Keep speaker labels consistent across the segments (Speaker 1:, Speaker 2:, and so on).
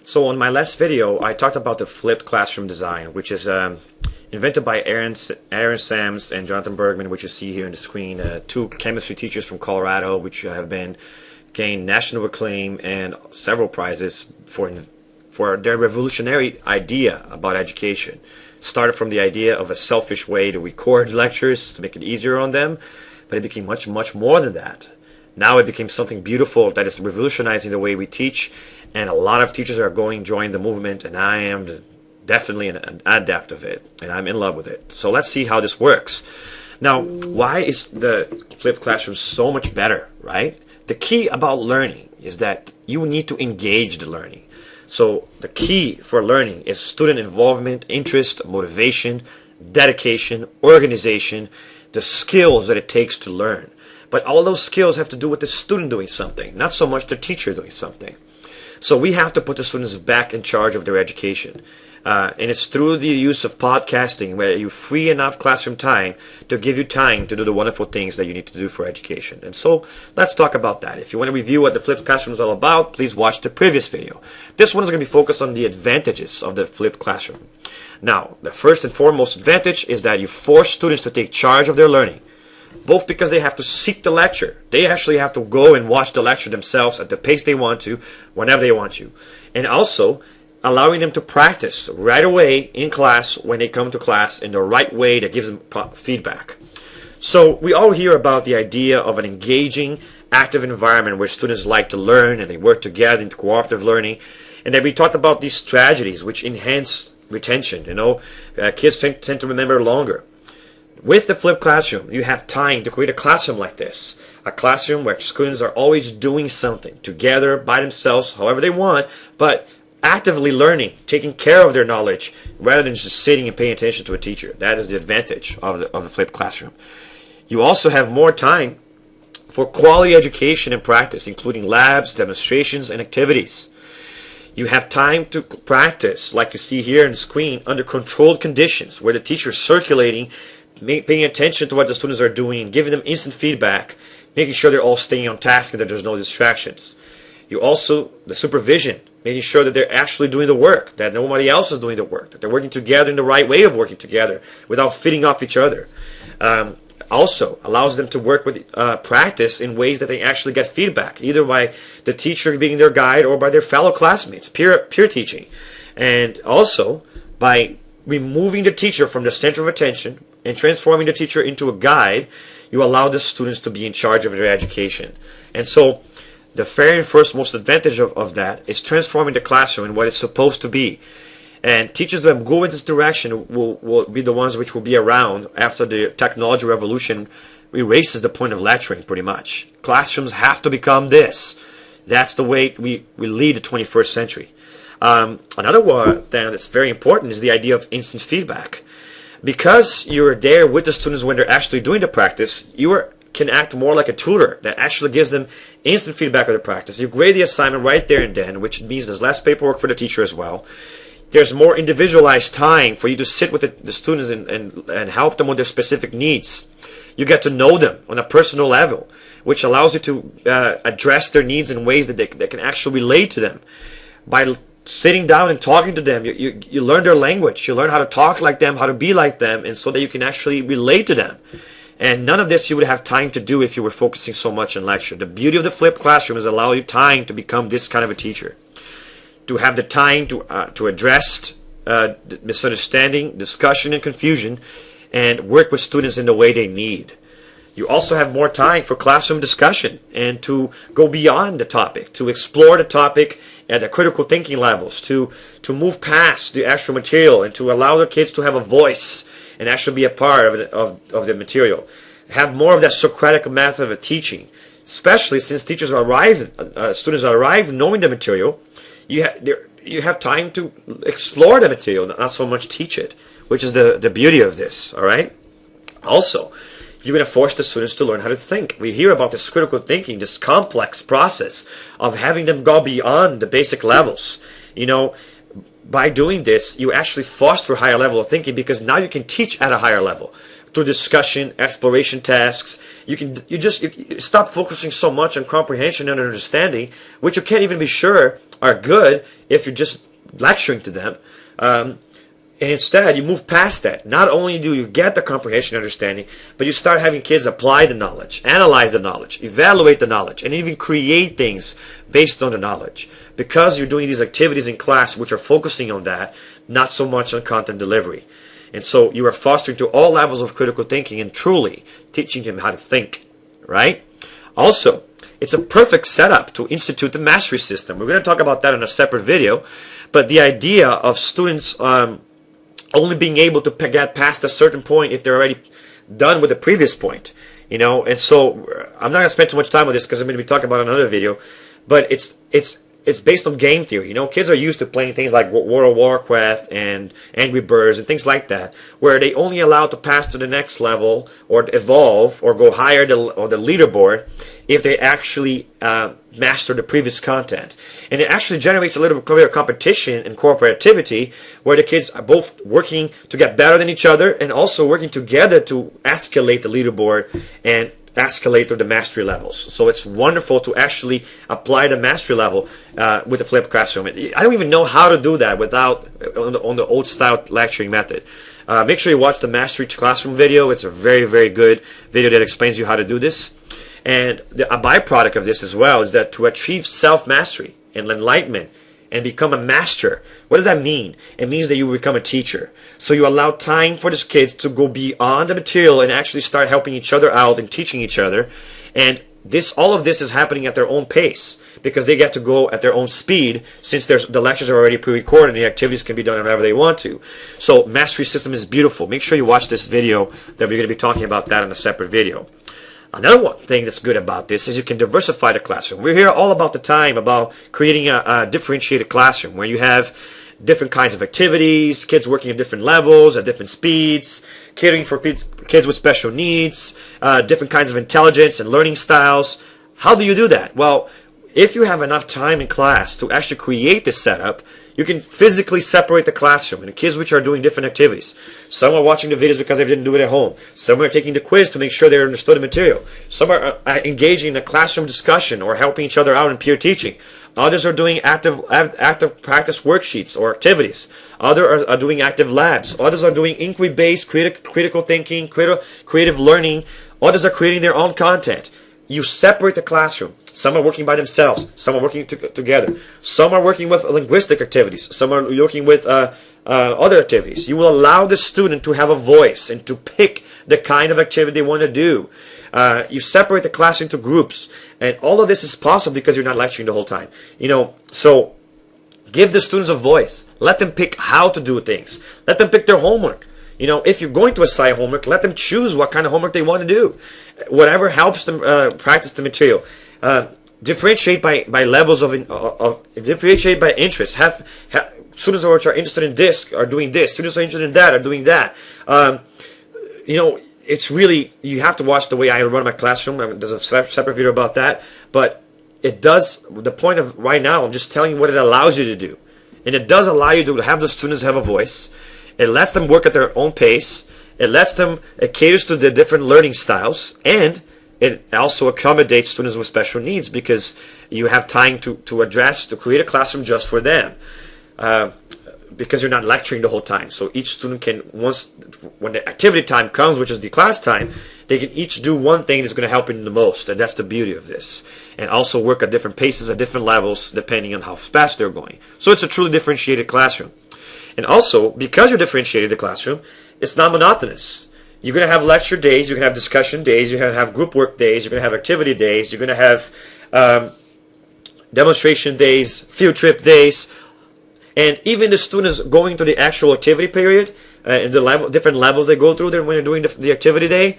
Speaker 1: So on my last video, I talked about the flipped classroom design, which is invented by Aaron Sams and Jonathan Bergman, which you see here on the screen, two chemistry teachers from Colorado, which have gained national acclaim and several prizes for their revolutionary idea about education. Started from the idea of a selfish way to record lectures to make it easier on them, but it became much, much more than that. Now it became something beautiful that is revolutionizing the way we teach, and a lot of teachers are join the movement, and I am definitely an adept of it, and I'm in love with it. So let's see how this works. Now, why is the flipped classroom so much better, right? The key about learning is that you need to engage the learning. So the key for learning is student involvement, interest, motivation, dedication, organization, the skills that it takes to learn. But all those skills have to do with the student doing something, not so much the teacher doing something. So we have to put the students back in charge of their education. And it's through the use of podcasting where you free enough classroom time to give you time to do the wonderful things that you need to do for education. And so let's talk about that. If you want to review what the flipped classroom is all about, please watch the previous video. This one is going to be focused on the advantages of the flipped classroom. Now, the first and foremost advantage is that you force students to take charge of their learning. Both because they have to seek the lecture. They actually have to go and watch the lecture themselves at the pace they want to, whenever they want to. And also, allowing them to practice right away in class when they come to class in the right way that gives them feedback. So we all hear about the idea of an engaging, active environment where students like to learn and they work together into cooperative learning. And then we talked about these strategies which enhance retention. Kids tend to remember longer. With the flipped classroom, you have time to create a classroom like this. A classroom where students are always doing something together, by themselves, however they want, but actively learning, taking care of their knowledge, rather than just sitting and paying attention to a teacher. That is the advantage of the flipped classroom. You also have more time for quality education and practice, including labs, demonstrations, and activities. You have time to practice, like you see here on the screen, under controlled conditions, where the teacher is circulating, paying attention to what the students are doing, giving them instant feedback, making sure they're all staying on task and that there's no distractions. You also, the supervision, making sure that they're actually doing the work, that nobody else is doing the work, that they're working together in the right way of working together without feeding off each other. Also allows them to work with practice in ways that they actually get feedback, either by the teacher being their guide or by their fellow classmates, peer teaching. And also by removing the teacher from the center of attention and transforming the teacher into a guide, you allow the students to be in charge of their education. And so the very first most advantage of that is transforming the classroom in what it's supposed to be. And teachers that go in this direction will be the ones which will be around after the technology revolution erases the point of lecturing pretty much. Classrooms have to become this. That's the way we lead the 21st century. Another one that's very important is the idea of instant feedback. Because you're there with the students when they're actually doing the practice, you can act more like a tutor that actually gives them instant feedback of the practice. You grade the assignment right there and then, which means there's less paperwork for the teacher as well. There's more individualized time for you to sit with the students and help them with their specific needs. You get to know them on a personal level, which allows you to address their needs in ways that they can actually relate to them. By sitting down and talking to them, you learn their language. You learn how to talk like them, how to be like them, and so that you can actually relate to them. And none of this you would have time to do if you were focusing so much on lecture. The beauty of the flipped classroom is allow you time to become this kind of a teacher. To have the time to address misunderstanding, discussion, and confusion, and work with students in the way they need. You also have more time for classroom discussion and to go beyond the topic, to explore the topic at the critical thinking levels, to move past the actual material and to allow the kids to have a voice and actually be a part of the material. Have more of that Socratic method of teaching, especially since students arrive knowing the material. You have time to explore the material, not so much teach it, which is the beauty of this, all right? Also, you're going to force the students to learn how to think. We hear about this critical thinking, this complex process of having them go beyond the basic levels. By doing this, you actually foster a higher level of thinking because now you can teach at a higher level. Through discussion, exploration tasks, you stop focusing so much on comprehension and understanding, which you can't even be sure are good if you're just lecturing to them. And instead, you move past that. Not only do you get the comprehension understanding, but you start having kids apply the knowledge, analyze the knowledge, evaluate the knowledge, and even create things based on the knowledge. Because you're doing these activities in class which are focusing on that, not so much on content delivery. And so you are fostering to all levels of critical thinking and truly teaching them how to think, right? Also, it's a perfect setup to institute the mastery system. We're going to talk about that in a separate video, but the idea of students only being able to get past a certain point if they're already done with the previous point, and so I'm not going to spend too much time on this because I'm going to be talking about another video, but it's based on game theory. Kids are used to playing things like World of Warcraft and Angry Birds and things like that, where they only allowed to pass to the next level or evolve or go higher on the leaderboard if they actually master the previous content. And it actually generates a little bit of competition and cooperativity where the kids are both working to get better than each other and also working together to escalate the leaderboard and escalate to the mastery levels. So it's wonderful to actually apply the mastery level with the flipped classroom. I don't even know how to do that without on the old style lecturing method. Make sure you watch the Mastery Classroom video. It's a very, very good video that explains you how to do this. And a byproduct of this as well is that to achieve self-mastery and enlightenment and become a master, what does that mean? It means that you become a teacher. So you allow time for these kids to go beyond the material and actually start helping each other out and teaching each other. And all of this is happening at their own pace because they get to go at their own speed since the lectures are already pre-recorded and the activities can be done whenever they want to. So mastery system is beautiful. Make sure you watch this video that we're going to be talking about that in a separate video. Another one thing that's good about this is you can diversify the classroom. We're here all about the time about creating a differentiated classroom where you have different kinds of activities, kids working at different levels, at different speeds, catering for kids with special needs, different kinds of intelligence and learning styles. How do you do that? Well, if you have enough time in class to actually create this setup, you can physically separate the classroom and the kids which are doing different activities. Some are watching the videos because they didn't do it at home. Some are taking the quiz to make sure they understood the material. Some are engaging in a classroom discussion or helping each other out in peer teaching. Others are doing active practice worksheets or activities. Others are doing active labs. Others are doing inquiry-based critical thinking, creative learning. Others are creating their own content. You separate the classroom. Some are working by themselves. Some are working together. Some are working with linguistic activities. Some are working with other activities. You will allow the student to have a voice and to pick the kind of activity they want to do. You separate the class into groups. And all of this is possible because you're not lecturing the whole time. So give the students a voice. Let them pick how to do things. Let them pick their homework. If you're going to assign homework, let them choose what kind of homework they want to do. Whatever helps them practice the material. Differentiate by levels of differentiate by interest. Have students which are interested in this are doing this. Students who are interested in that are doing that. It's really, you have to watch the way I run my classroom. There's a separate video about that. But it does, the point of right now, I'm just telling you what it allows you to do. And it does allow you to have the students have a voice. It lets them work at their own pace. It caters to their different learning styles. And it also accommodates students with special needs because you have time to create a classroom just for them. Because you're not lecturing the whole time. So each student can, when the activity time comes, which is the class time, they can each do one thing that's going to help them the most. And that's the beauty of this. And also work at different paces, at different levels, depending on how fast they're going. So it's a truly differentiated classroom. And also, because you're differentiated the classroom, it's not monotonous. You're going to have lecture days, you're going to have discussion days, you're going to have group work days, you're going to have activity days, you're going to have demonstration days, field trip days, and even the students going to the actual activity period, and the different levels they go through there when they're doing the activity day,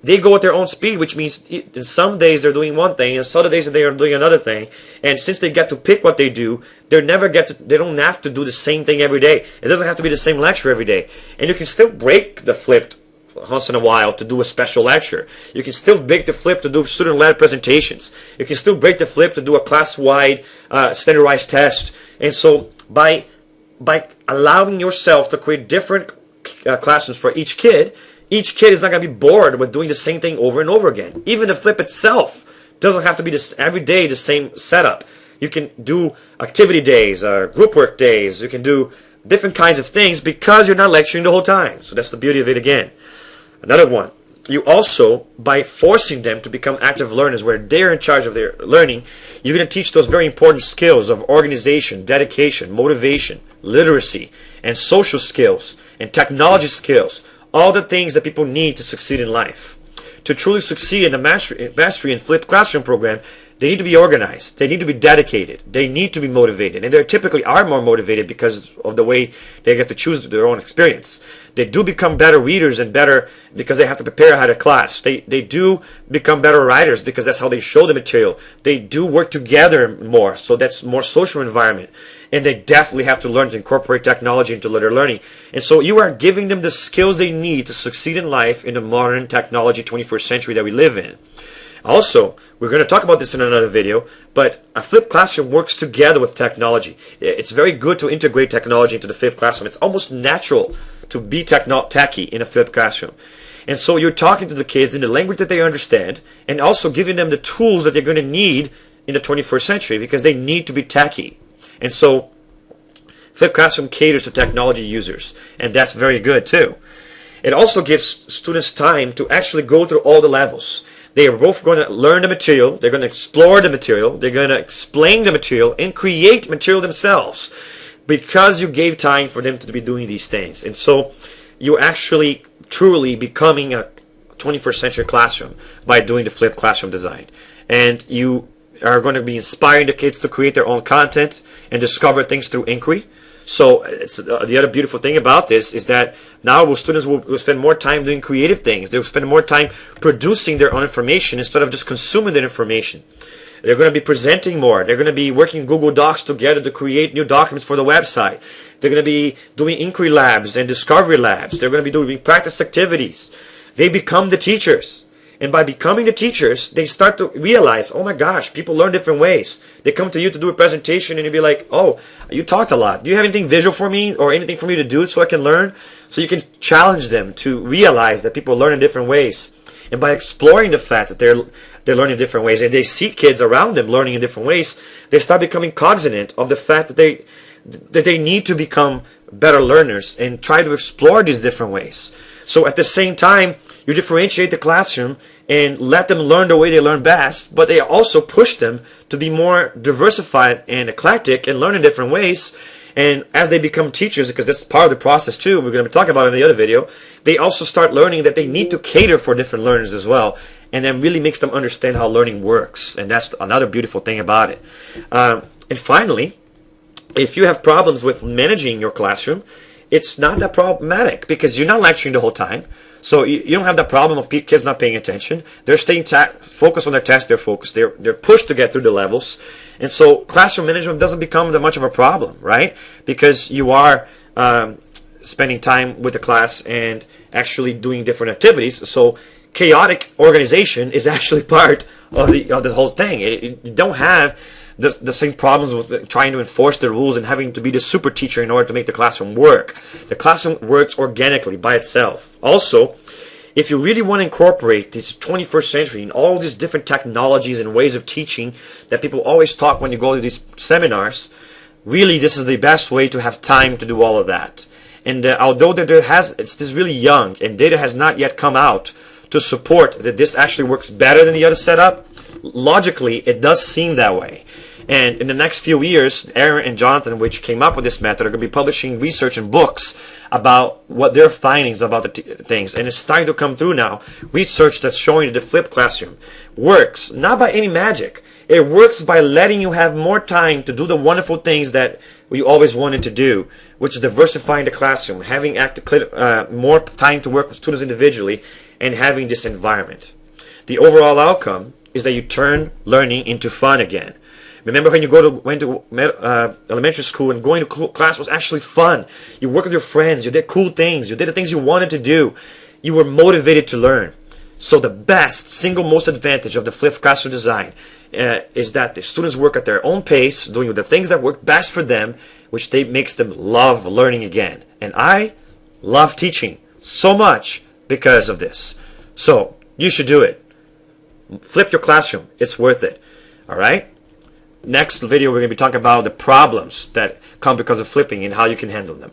Speaker 1: they go at their own speed, which means in some days they're doing one thing, and some other days they are doing another thing. And since they get to pick what they do, they don't have to do the same thing every day. It doesn't have to be the same lecture every day. And you can still break the flip once in a while to do a special lecture. You can still break the flip to do student-led presentations. You can still break the flip to do a class-wide standardized test. And so by allowing yourself to create different classrooms for each kid is not going to be bored with doing the same thing over and over again. Even the flip itself doesn't have to be every day the same setup. You can do activity days, group work days. You can do different kinds of things because you're not lecturing the whole time. So that's the beauty of it again. Another one. You also, by forcing them to become active learners where they're in charge of their learning, you're going to teach those very important skills of organization, dedication, motivation, literacy, and social skills, and technology skills. All the things that people need to succeed in life. To truly succeed in the Mastery and Flipped Classroom program, they need to be organized. They need to be dedicated. They need to be motivated. And they typically are more motivated because of the way they get to choose their own experience. They do become better readers and better because they have to prepare ahead of class. They do become better writers because that's how they show the material. They do work together more, so that's more social environment. And they definitely have to learn to incorporate technology into their learning. And so you are giving them the skills they need to succeed in life in the modern technology 21st century that we live in. Also, we're going to talk about this in another video, but a flipped classroom works together with technology. It's very good to integrate technology into the flipped classroom. It's almost natural to be techy in a flipped classroom. And so you're talking to the kids in the language that they understand, and also giving them the tools that they're going to need in the 21st century because they need to be techy. And so flipped classroom caters to technology users, and that's very good too. It also gives students time to actually go through all the levels. They are both going to learn the material, they're going to explore the material, they're going to explain the material, and create material themselves because you gave time for them to be doing these things. And so you're actually truly becoming a 21st century classroom by doing the flipped classroom design. And you are going to be inspiring the kids to create their own content and discover things through inquiry. So it's the other beautiful thing about this is that now students will spend more time doing creative things. They'll spend more time producing their own information instead of just consuming that information. They're going to be presenting more. They're going to be working Google Docs together to create new documents for the website. They're going to be doing inquiry labs and discovery labs. They're going to be doing practice activities. They become the teachers. And by becoming the teachers, they start to realize, oh my gosh, people learn different ways. They come to you to do a presentation and you'll be like, oh, you talked a lot. Do you have anything visual for me or anything for me to do so I can learn? So you can challenge them to realize that people learn in different ways. And by exploring the fact that they're learning in different ways and they see kids around them learning in different ways, they start becoming cognizant of the fact that they need to become better learners and try to explore these different ways. So at the same time, you differentiate the classroom and let them learn the way they learn best, but they also push them to be more diversified and eclectic and learn in different ways. And as they become teachers, because that's part of the process too, we're going to be talking about it in the other video, they also start learning that they need to cater for different learners as well. And then really makes them understand how learning works. And that's another beautiful thing about it. And finally, if you have problems with managing your classroom, it's not that problematic because you're not lecturing the whole time. So you don't have the problem of kids not paying attention. They're staying focused on their test. They're focused. They're pushed to get through the levels. And so classroom management doesn't become that much of a problem, right? Because you are spending time with the class and actually doing different activities. So chaotic organization is actually part of this whole thing. You don't have the same problems with trying to enforce the rules and having to be the super teacher in order to make the classroom work. The classroom works organically by itself. Also, if you really want to incorporate this 21st century and all these different technologies and ways of teaching that people always talk when you go to these seminars, really this is the best way to have time to do all of that. And although it's this really young and data has not yet come out to support that this actually works better than the other setup, logically it does seem that way. And in the next few years, Aaron and Jonathan, which came up with this method, are going to be publishing research and books about what their findings about the things. And it's starting to come through now. Research that's showing that the flipped classroom works, not by any magic. It works by letting you have more time to do the wonderful things that you always wanted to do, which is diversifying the classroom, having more time to work with students individually, and having this environment. The overall outcome is that you turn learning into fun again. Remember when you went to elementary school and going to class was actually fun. You worked with your friends, you did cool things, you did the things you wanted to do. You were motivated to learn. So the best, single most advantage of the flipped classroom design is that the students work at their own pace, doing the things that work best for them, which makes them love learning again. And I love teaching so much because of this. So you should do it. Flip your classroom. It's worth it. All right? next video we're going to be talking about the problems that come because of flipping and how you can handle them.